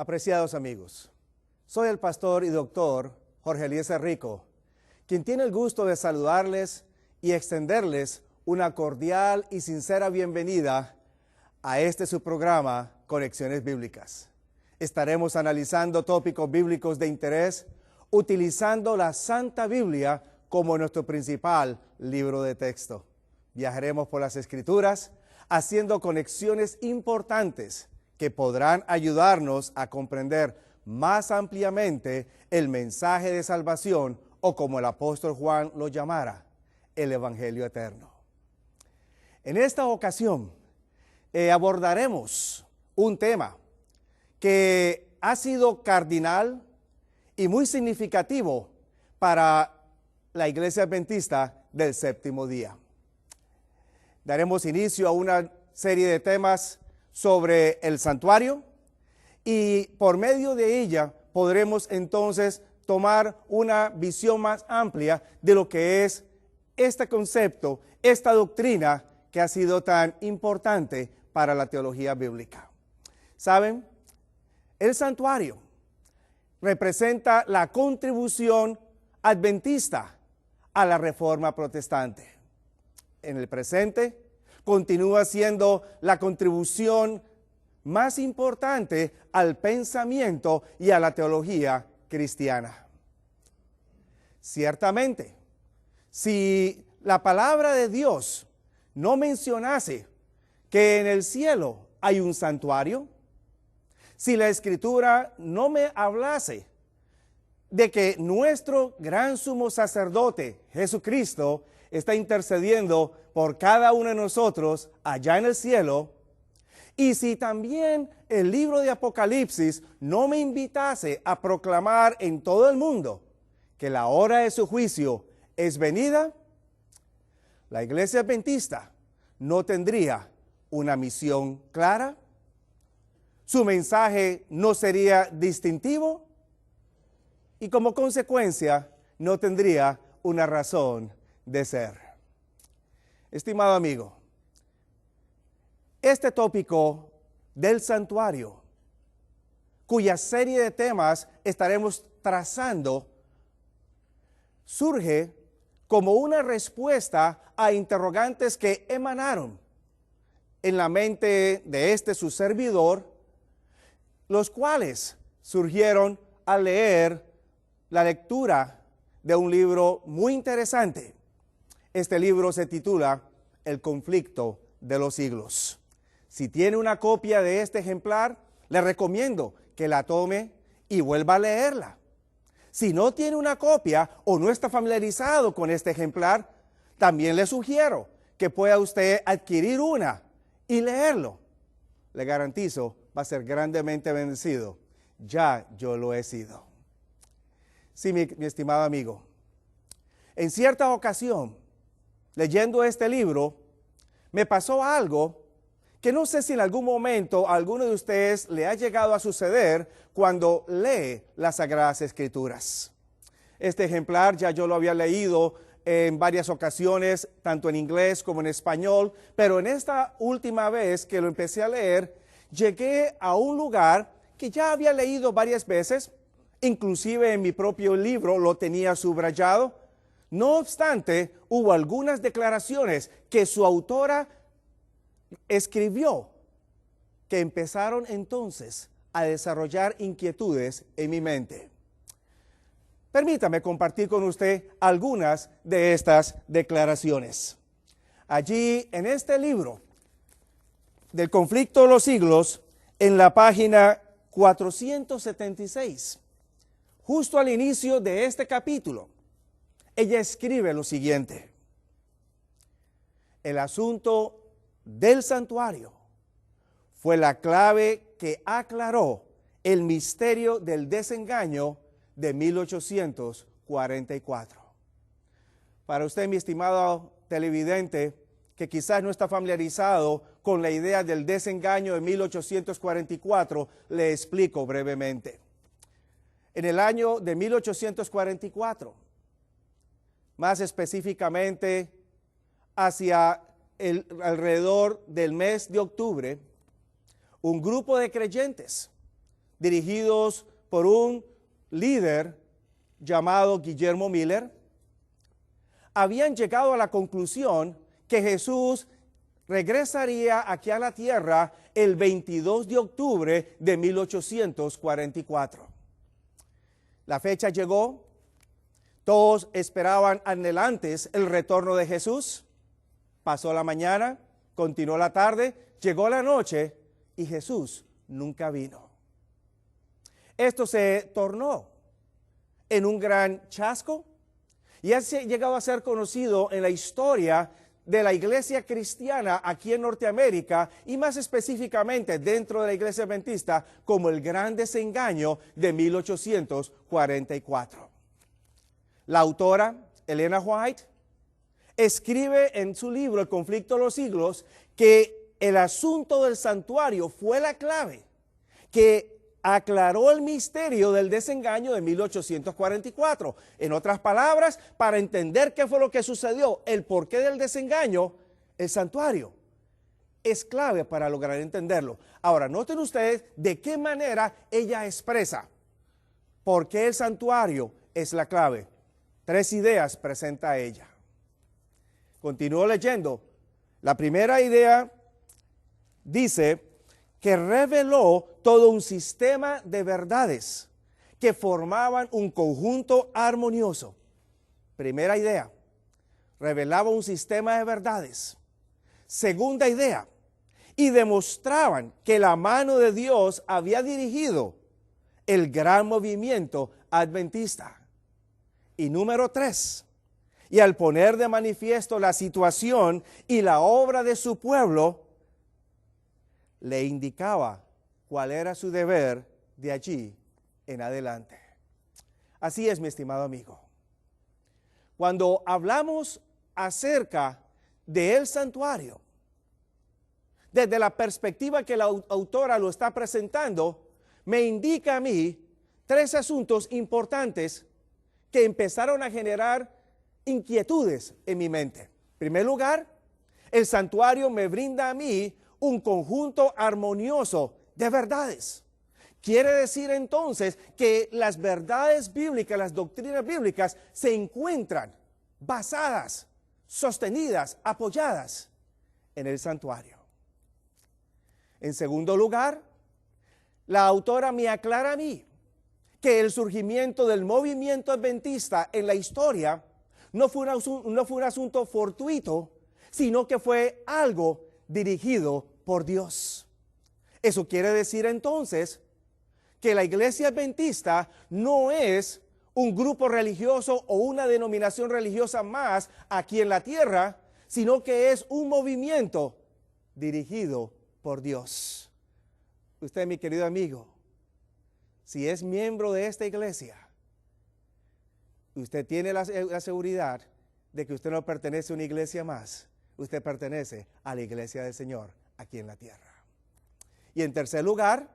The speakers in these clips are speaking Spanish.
Apreciados amigos, soy el pastor y doctor Jorge Eliezer Rico, quien tiene el gusto de saludarles y extenderles una cordial y sincera bienvenida a su programa Conexiones Bíblicas. Estaremos analizando tópicos bíblicos de interés, utilizando la Santa Biblia como nuestro principal libro de texto. Viajaremos por las Escrituras, haciendo conexiones importantes que podrán ayudarnos a comprender más ampliamente el mensaje de salvación, o como el apóstol Juan lo llamara, el Evangelio eterno. En esta ocasión abordaremos un tema que ha sido cardinal y muy significativo para la Iglesia Adventista del Séptimo Día. Daremos inicio a una serie de temas sobre el santuario y por medio de ella podremos entonces tomar una visión más amplia de lo que es este concepto, esta doctrina que ha sido tan importante para la teología bíblica. ¿Saben? El santuario representa la contribución adventista a la Reforma Protestante. En el presente continúa siendo la contribución más importante al pensamiento y a la teología cristiana. Ciertamente, si la palabra de Dios no mencionase que en el cielo hay un santuario, si la Escritura no me hablase de que nuestro gran sumo sacerdote, Jesucristo, está intercediendo por cada uno de nosotros allá en el cielo, y si también el libro de Apocalipsis no me invitase a proclamar en todo el mundo que la hora de su juicio es venida, la Iglesia Adventista no tendría una misión clara, su mensaje no sería distintivo y como consecuencia no tendría una razón de ser. Estimado amigo, este tópico del santuario, cuya serie de temas estaremos trazando, surge como una respuesta a interrogantes que emanaron en la mente de su servidor, los cuales surgieron al leer la lectura de un libro muy interesante. Este libro se titula El conflicto de los siglos. Si tiene una copia de este ejemplar, le recomiendo que la tome y vuelva a leerla. Si no tiene una copia o no está familiarizado con este ejemplar, también le sugiero que pueda usted adquirir una y leerlo. Le garantizo, va a ser grandemente bendecido. Ya yo lo he sido. Sí, mi estimado amigo. En cierta ocasión, leyendo este libro, me pasó algo que no sé si en algún momento a alguno de ustedes le ha llegado a suceder cuando lee las Sagradas Escrituras. Este ejemplar ya yo lo había leído en varias ocasiones, tanto en inglés como en español, pero en esta última vez que lo empecé a leer, llegué a un lugar que ya había leído varias veces, inclusive en mi propio libro lo tenía subrayado. No obstante, hubo algunas declaraciones que su autora escribió que empezaron entonces a desarrollar inquietudes en mi mente. Permítame compartir con usted algunas de estas declaraciones. Allí en este libro del conflicto de los siglos, en la página 476, justo al inicio de este capítulo, ella escribe lo siguiente: el asunto del santuario fue la clave que aclaró el misterio del desengaño de 1844. Para usted, mi estimado televidente, que quizás no está familiarizado con la idea del desengaño de 1844, le explico brevemente. En el año de 1844, más específicamente hacia alrededor del mes de octubre, un grupo de creyentes dirigidos por un líder llamado Guillermo Miller, habían llegado a la conclusión que Jesús regresaría aquí a la tierra el 22 de octubre de 1844. La fecha llegó, todos esperaban anhelantes el retorno de Jesús. Pasó la mañana, continuó la tarde, llegó la noche y Jesús nunca vino. Esto se tornó en un gran chasco y ha llegado a ser conocido en la historia de la iglesia cristiana aquí en Norteamérica y más específicamente dentro de la iglesia adventista como el gran desengaño de 1844. La autora Elena White escribe en su libro El conflicto de los siglos que el asunto del santuario fue la clave que aclaró el misterio del desengaño de 1844. En otras palabras, para entender qué fue lo que sucedió, el porqué del desengaño, el santuario es clave para lograr entenderlo. Ahora, noten ustedes de qué manera ella expresa por qué el santuario es la clave. 3 ideas presenta ella. Continúo leyendo. La primera idea dice que reveló todo un sistema de verdades que formaban un conjunto armonioso. Primera idea, revelaba un sistema de verdades. Segunda idea, y demostraban que la mano de Dios había dirigido el gran movimiento adventista. Y número 3, y al poner de manifiesto la situación y la obra de su pueblo, le indicaba cuál era su deber de allí en adelante. Así es, mi estimado amigo. Cuando hablamos acerca del santuario, desde la perspectiva que la autora lo está presentando, me indica a mí 3 asuntos importantes que empezaron a generar inquietudes en mi mente. En primer lugar, el santuario me brinda a mí un conjunto armonioso de verdades. Quiere decir entonces que las verdades bíblicas, las doctrinas bíblicas se encuentran basadas, sostenidas, apoyadas en el santuario. En segundo lugar, la autora me aclara a mí que el surgimiento del movimiento adventista en la historia no fue un asunto fortuito, sino que fue algo dirigido por Dios. Eso quiere decir entonces que la iglesia adventista no es un grupo religioso o una denominación religiosa más aquí en la tierra, sino que es un movimiento dirigido por Dios. Usted, mi querido amigo, si es miembro de esta iglesia, usted tiene la seguridad de que usted no pertenece a una iglesia más, usted pertenece a la iglesia del Señor aquí en la tierra. Y en tercer lugar,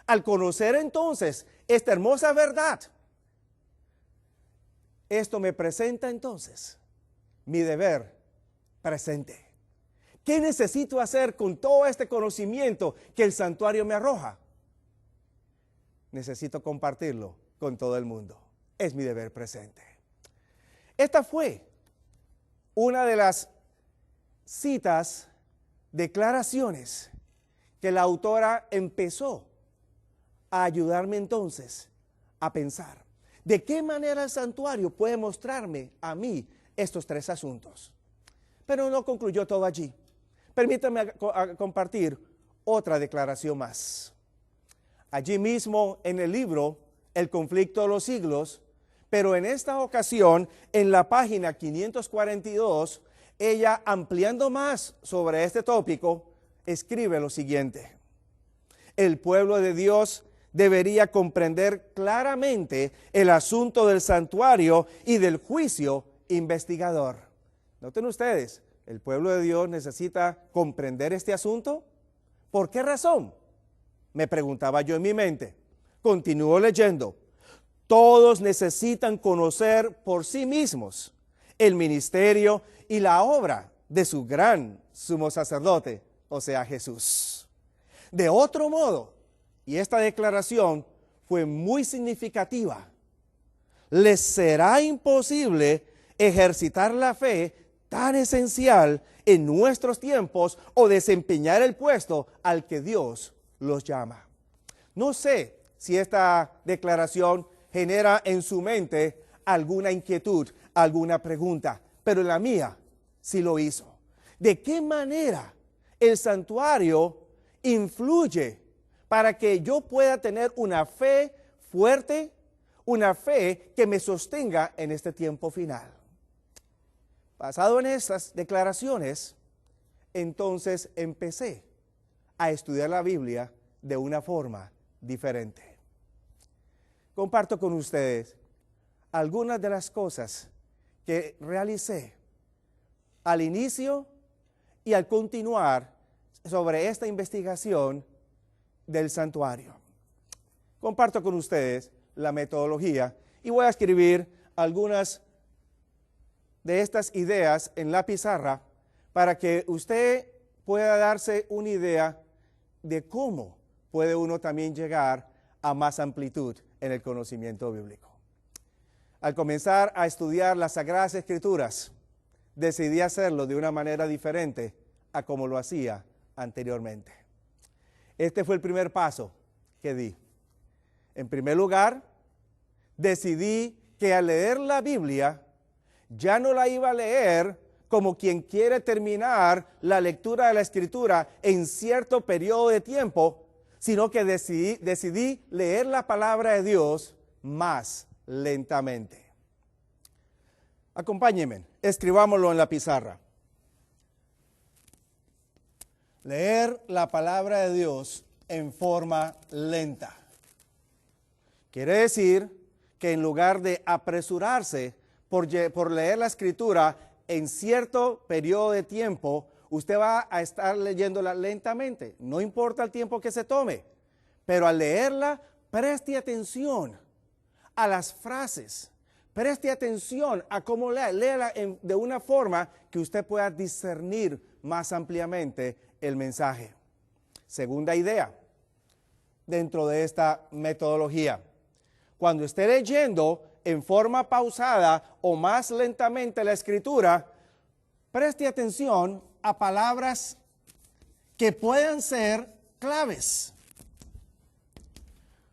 al conocer entonces esta hermosa verdad, esto me presenta entonces mi deber presente. ¿Qué necesito hacer con todo este conocimiento que el santuario me arroja? Necesito compartirlo con todo el mundo. Es mi deber presente. Esta fue una de las citas, declaraciones que la autora empezó a ayudarme entonces a pensar. ¿De qué manera el santuario puede mostrarme a mí estos 3 asuntos? Pero no concluyó todo allí. Permítame compartir otra declaración más. Allí mismo en el libro El conflicto de los siglos, pero en esta ocasión en la página 542, ella, ampliando más sobre este tópico, escribe lo siguiente: el pueblo de Dios debería comprender claramente el asunto del santuario y del juicio investigador. Noten ustedes, el pueblo de Dios necesita comprender este asunto. ¿Por qué razón? Me preguntaba yo en mi mente. Continúo leyendo. Todos necesitan conocer por sí mismos el ministerio y la obra de su gran sumo sacerdote, o sea, Jesús. De otro modo, y esta declaración fue muy significativa. Les será imposible ejercitar la fe tan esencial en nuestros tiempos o desempeñar el puesto al que Dios los llama. No sé si esta declaración genera en su mente alguna inquietud, alguna pregunta, pero en la mía sí lo hizo. ¿De qué manera el santuario influye para que yo pueda tener una fe fuerte, una fe que me sostenga en este tiempo final? Basado en estas declaraciones, entonces empecé a estudiar la Biblia de una forma diferente. Comparto con ustedes algunas de las cosas que realicé al inicio y al continuar sobre esta investigación del santuario. Comparto con ustedes la metodología y voy a escribir algunas de estas ideas en la pizarra para que usted pueda darse una idea de cómo puede uno también llegar a más amplitud en el conocimiento bíblico. Al comenzar a estudiar las Sagradas Escrituras, decidí hacerlo de una manera diferente a como lo hacía anteriormente. Este fue el primer paso que di. En primer lugar, decidí que al leer la Biblia, ya no la iba a leer como quien quiere terminar la lectura de la Escritura en cierto periodo de tiempo, sino que decidí leer la palabra de Dios más lentamente. Acompáñenme, escribámoslo en la pizarra. Leer la palabra de Dios en forma lenta. Quiere decir que en lugar de apresurarse por leer la Escritura en cierto periodo de tiempo, usted va a estar leyéndola lentamente, no importa el tiempo que se tome, pero al leerla, preste atención a las frases, preste atención a cómo léela de una forma que usted pueda discernir más ampliamente el mensaje. Segunda idea, dentro de esta metodología, cuando esté leyendo en forma pausada o más lentamente la Escritura, preste atención a palabras que puedan ser claves.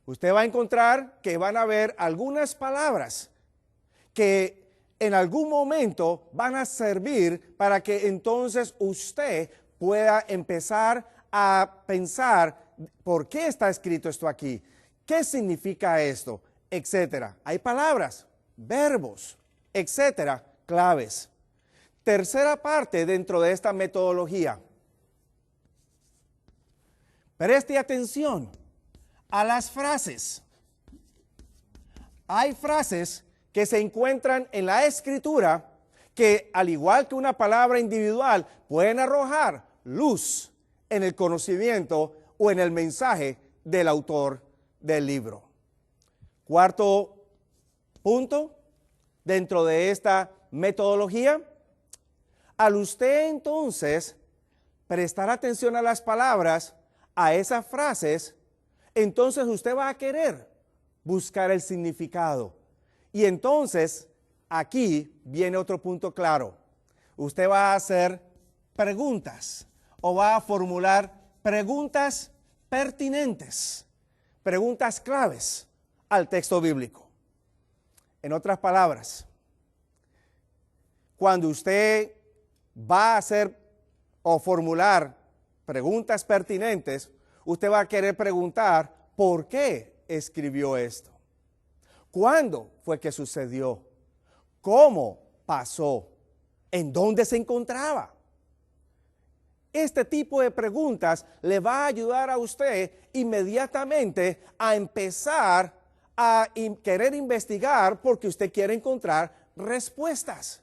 Usted va a encontrar que van a haber algunas palabras que en algún momento van a servir para que entonces usted pueda empezar a pensar por qué está escrito esto aquí, qué significa esto, etcétera. Hay palabras, verbos, etcétera, claves. Tercera parte dentro de esta metodología. Preste atención a las frases. Hay frases que se encuentran en la Escritura que, al igual que una palabra individual, pueden arrojar luz en el conocimiento o en el mensaje del autor del libro. Cuarto punto dentro de esta metodología, al usted entonces prestar atención a las palabras, a esas frases, entonces usted va a querer buscar el significado. Y entonces, aquí viene otro punto claro. Usted va a hacer preguntas o va a formular preguntas pertinentes, preguntas claves al texto bíblico. En otras palabras, cuando usted va a hacer o formular preguntas pertinentes, usted va a querer preguntar ¿por qué escribió esto? ¿Cuándo fue que sucedió? ¿Cómo pasó? ¿En dónde se encontraba? Este tipo de preguntas le va a ayudar a usted inmediatamente a empezar a querer investigar porque usted quiere encontrar respuestas.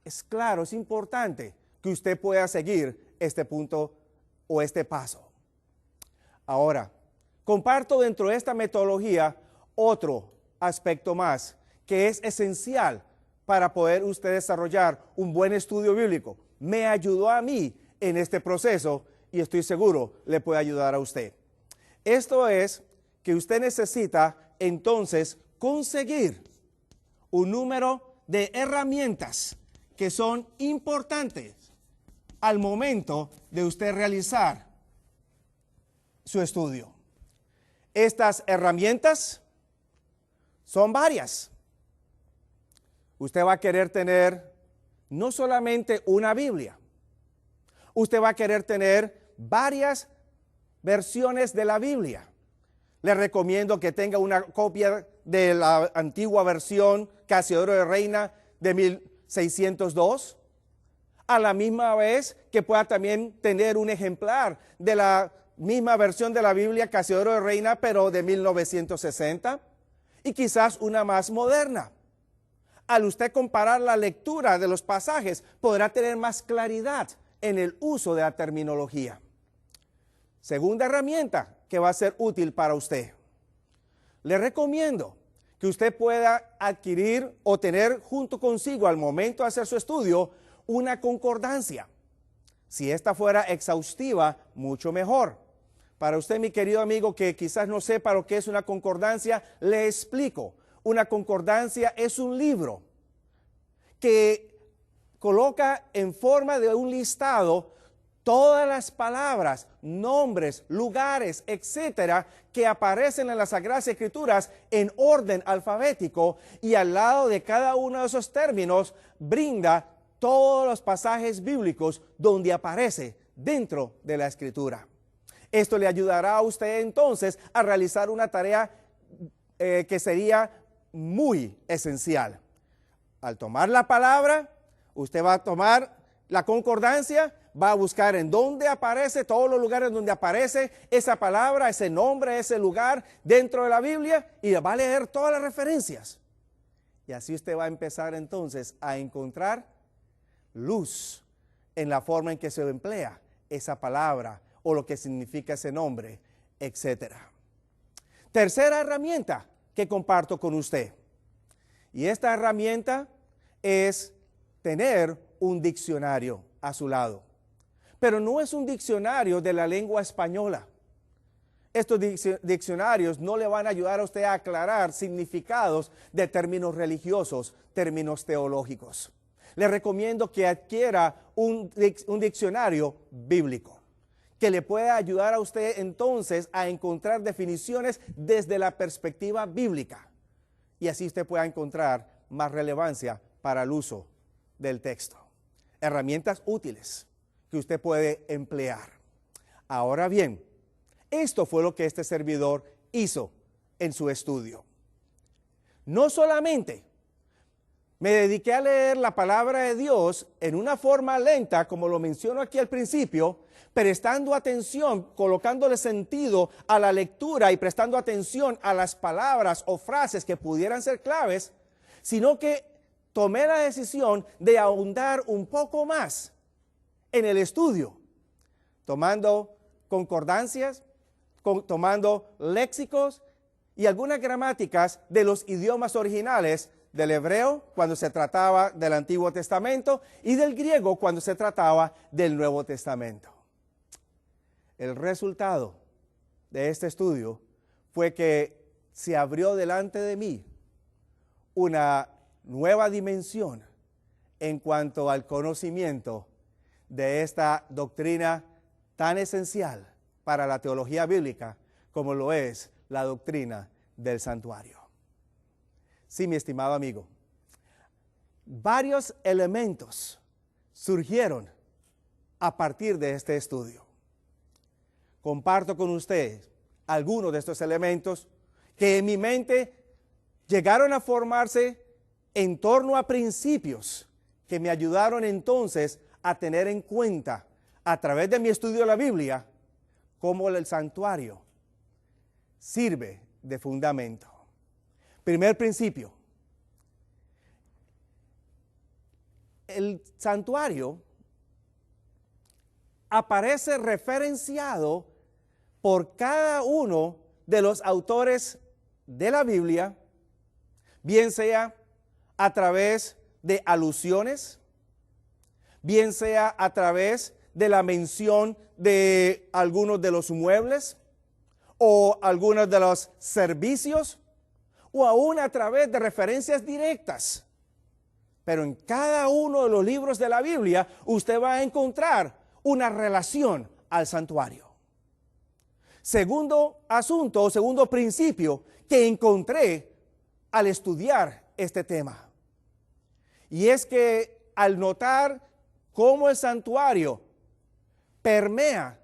Es claro, es importante que usted pueda seguir este punto o este paso. Ahora, comparto dentro de esta metodología otro aspecto más que es esencial para poder usted desarrollar un buen estudio bíblico. Me ayudó a mí en este proceso y estoy seguro le puede ayudar a usted. Esto es que usted necesita entonces conseguir un número de herramientas que son importantes al momento de usted realizar su estudio. Estas herramientas son varias. Usted va a querer tener no solamente una Biblia, usted va a querer tener varias versiones de la Biblia. Le recomiendo que tenga una copia de la antigua versión Casiodoro de Reina de 1602, a la misma vez que pueda también tener un ejemplar de la misma versión de la Biblia Casiodoro de Reina, pero de 1960, y quizás una más moderna. Al usted comparar la lectura de los pasajes, podrá tener más claridad en el uso de la terminología. Segunda herramienta que va a ser útil para usted. Le recomiendo que usted pueda adquirir o tener junto consigo al momento de hacer su estudio una concordancia. Si esta fuera exhaustiva, mucho mejor. Para usted, mi querido amigo, que quizás no sepa lo que es una concordancia, le explico. Una concordancia es un libro que coloca en forma de un listado todas las palabras, nombres, lugares, etcétera, que aparecen en las Sagradas Escrituras en orden alfabético, y al lado de cada uno de esos términos brinda todos los pasajes bíblicos donde aparece dentro de la Escritura. Esto le ayudará a usted entonces a realizar una tarea que sería muy esencial. Al tomar la palabra, usted va a tomar la concordancia, va a buscar en dónde aparece, todos los lugares donde aparece esa palabra, ese nombre, ese lugar dentro de la Biblia, y va a leer todas las referencias. Y así usted va a empezar entonces a encontrar luz en la forma en que se emplea esa palabra o lo que significa ese nombre, etc. Tercera herramienta que comparto con usted. Y esta herramienta es tener un diccionario a su lado. Pero no es un diccionario de la lengua española. Estos diccionarios no le van a ayudar a usted a aclarar significados de términos religiosos, términos teológicos. Le recomiendo que adquiera un diccionario bíblico, que le pueda ayudar a usted entonces a encontrar definiciones desde la perspectiva bíblica. Y así usted pueda encontrar más relevancia para el uso del texto. Herramientas útiles que usted puede emplear. Ahora bien, esto fue lo que este servidor hizo en su estudio. No solamente me dediqué a leer la palabra de Dios en una forma lenta, como lo menciono aquí al principio, prestando atención, colocándole sentido a la lectura y prestando atención a las palabras o frases que pudieran ser claves, sino que tomé la decisión de ahondar un poco más en el estudio, tomando concordancias, tomando léxicos y algunas gramáticas de los idiomas originales del hebreo cuando se trataba del Antiguo Testamento y del griego cuando se trataba del Nuevo Testamento. El resultado de este estudio fue que se abrió delante de mí una nueva dimensión en cuanto al conocimiento de esta doctrina tan esencial para la teología bíblica como lo es la doctrina del santuario. Sí, mi estimado amigo, varios elementos surgieron a partir de este estudio. Comparto con ustedes algunos de estos elementos que en mi mente llegaron a formarse en torno a principios que me ayudaron entonces a tener en cuenta a través de mi estudio de la Biblia cómo el santuario sirve de fundamento. Primer principio. El santuario aparece referenciado por cada uno de los autores de la Biblia, bien sea a través de alusiones, bien sea a través de la mención de algunos de los muebles, o algunos de los servicios, o aún a través de referencias directas. Pero en cada uno de los libros de la Biblia usted va a encontrar una relación al santuario. Segundo asunto o segundo principio que encontré al estudiar este tema. Y es que al notar cómo el santuario permea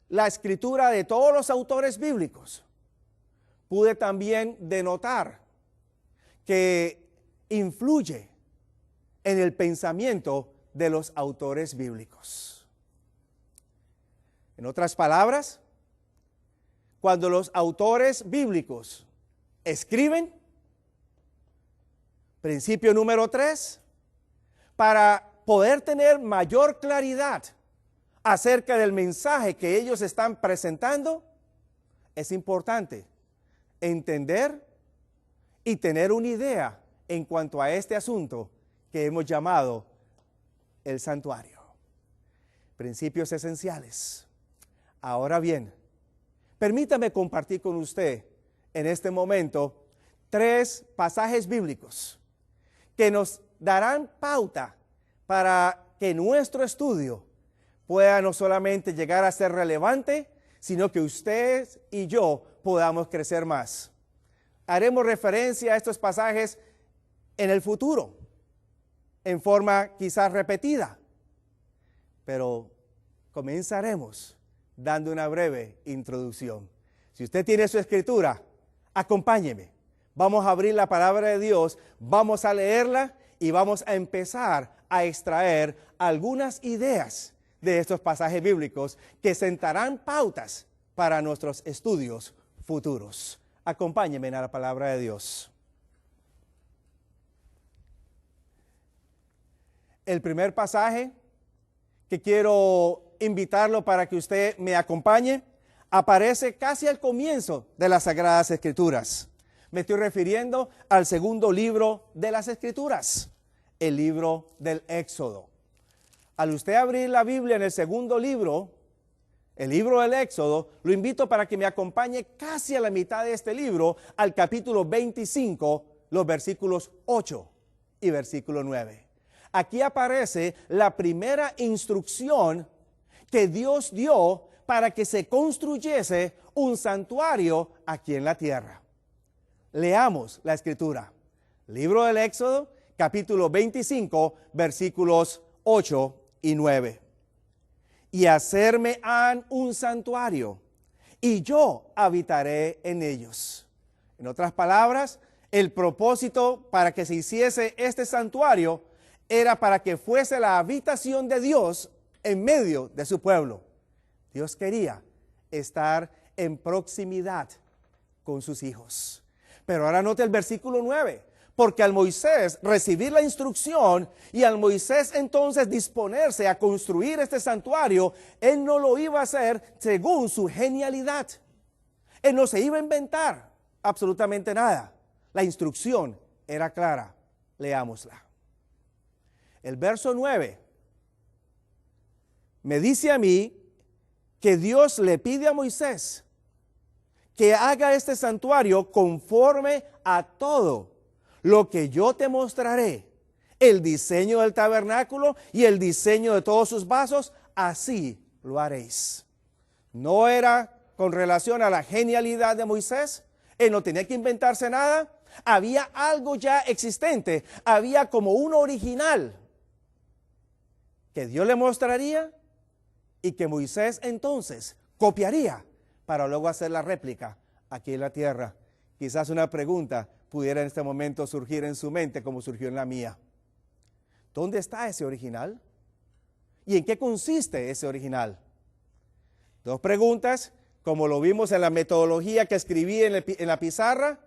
la escritura de todos los autores bíblicos, pude también denotar que influye en el pensamiento de los autores bíblicos. En otras palabras, cuando los autores bíblicos escriben, principio número 3, para poder tener mayor claridad acerca del mensaje que ellos están presentando, es importante entender y tener una idea en cuanto a este asunto que hemos llamado el santuario. Principios esenciales. Ahora bien, permítame compartir con usted en este momento 3 pasajes bíblicos que nos darán pauta para que nuestro estudio pueda no solamente llegar a ser relevante, sino que usted y yo podamos crecer más. Haremos referencia a estos pasajes en el futuro, en forma quizás repetida, pero comenzaremos dando una breve introducción. Si usted tiene su escritura, acompáñeme. Vamos a abrir la palabra de Dios, vamos a leerla y vamos a empezar a extraer algunas ideas de estos pasajes bíblicos que sentarán pautas para nuestros estudios futuros. Acompáñenme a la palabra de Dios. El primer pasaje que quiero invitarlo para que usted me acompañe aparece casi al comienzo de las Sagradas Escrituras. Me estoy refiriendo al segundo libro de las Escrituras, el libro del Éxodo. Al usted abrir la Biblia en el segundo libro, el libro del Éxodo, lo invito para que me acompañe casi a la mitad de este libro, al capítulo 25, los versículos 8 y versículo 9. Aquí aparece la primera instrucción que Dios dio para que se construyese un santuario aquí en la tierra. Leamos la escritura. Libro del Éxodo, capítulo 25, versículos 8 y 9. Y hacerme han un santuario, y yo habitaré en ellos. En otras palabras, el propósito para que se hiciese este santuario era para que fuese la habitación de Dios en medio de su pueblo. Dios quería estar en proximidad con sus hijos. Pero ahora note el versículo 9, porque al Moisés recibir la instrucción y al Moisés entonces disponerse a construir este santuario, él no lo iba a hacer según su genialidad. Él no se iba a inventar absolutamente nada. La instrucción era clara. Leámosla. El verso 9 me dice a mí que Dios le pide a Moisés que haga este santuario conforme a todo lo que yo te mostraré. El diseño del tabernáculo y el diseño de todos sus vasos, así lo haréis. No era con relación a la genialidad de Moisés. Él no tenía que inventarse nada. Había algo ya existente. Había como un original que Dios le mostraría y que Moisés entonces copiaría para luego hacer la réplica aquí en la tierra. Quizás una pregunta pudiera en este momento surgir en su mente como surgió en la mía. ¿Dónde está ese original? ¿Y en qué consiste ese original? 2 preguntas, como lo vimos en la metodología que escribí en la pizarra,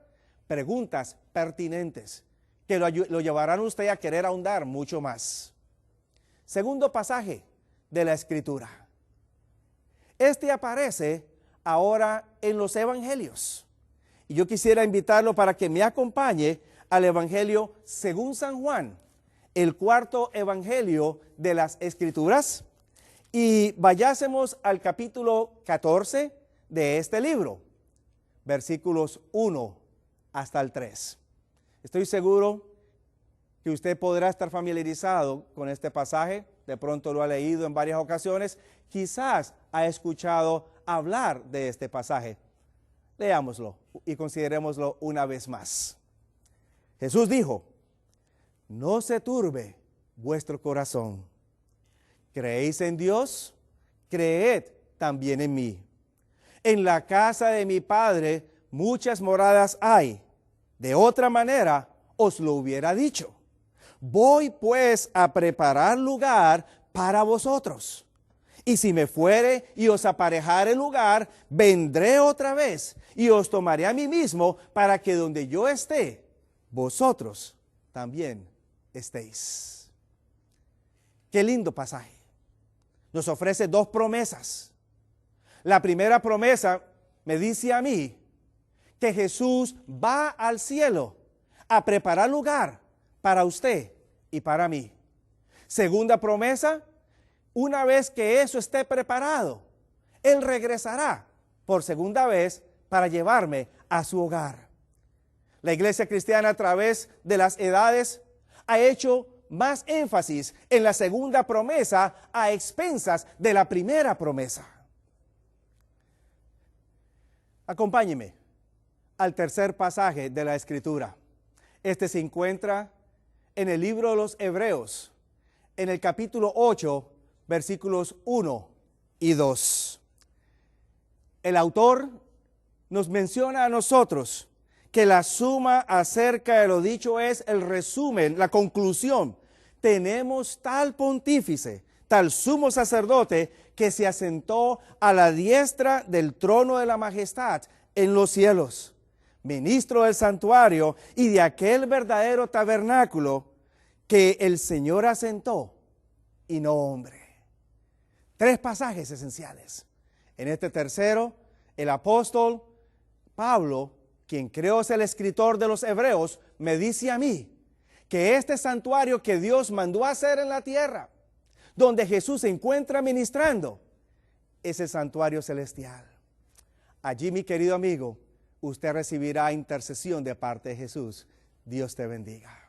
preguntas pertinentes que lo llevarán a usted a querer ahondar mucho más. Segundo pasaje de la Escritura. Este aparece ahora en los evangelios. Y yo quisiera invitarlo para que me acompañe al Evangelio según San Juan, el 4.º evangelio de las Escrituras, y vayásemos al capítulo 14 de este libro. versículos 1 hasta el 3. Estoy seguro que usted podrá estar familiarizado con este pasaje, de pronto lo ha leído en varias ocasiones, quizás ha escuchado hablar de este pasaje. Leámoslo y considerémoslo una vez más. Jesús dijo: no se turbe vuestro corazón. ¿Creéis en Dios? Creed también en mí. En la casa de mi Padre muchas moradas hay. De otra manera os lo hubiera dicho. Voy pues a preparar lugar para vosotros. Y si me fuere y os aparejare lugar, vendré otra vez y os tomaré a mí mismo, para que donde yo esté, vosotros también estéis. Qué lindo pasaje. Nos ofrece dos promesas. La primera promesa me dice a mí que Jesús va al cielo a preparar lugar para usted y para mí. Segunda promesa, una vez que eso esté preparado, Él regresará por segunda vez para llevarme a su hogar. La Iglesia Cristiana, a través de las edades, ha hecho más énfasis en la segunda promesa a expensas de la primera promesa. Acompáñeme al tercer pasaje de la Escritura. Este se encuentra en el libro de los Hebreos, en el capítulo 8, versículos 1 y 2. El autor nos menciona a nosotros que la suma acerca de lo dicho es el resumen, la conclusión. Tenemos tal pontífice, tal sumo sacerdote, que se asentó a la diestra del trono de la majestad en los cielos, ministro del santuario y de aquel verdadero tabernáculo que el Señor asentó y no hombre. Tres pasajes esenciales. En este tercero, el apóstol Pablo, quien creo es el escritor de los Hebreos, me dice a mí que este santuario que Dios mandó a hacer en la tierra, donde Jesús se encuentra ministrando, es el santuario celestial. Allí, mi querido amigo, usted recibirá intercesión de parte de Jesús. Dios te bendiga.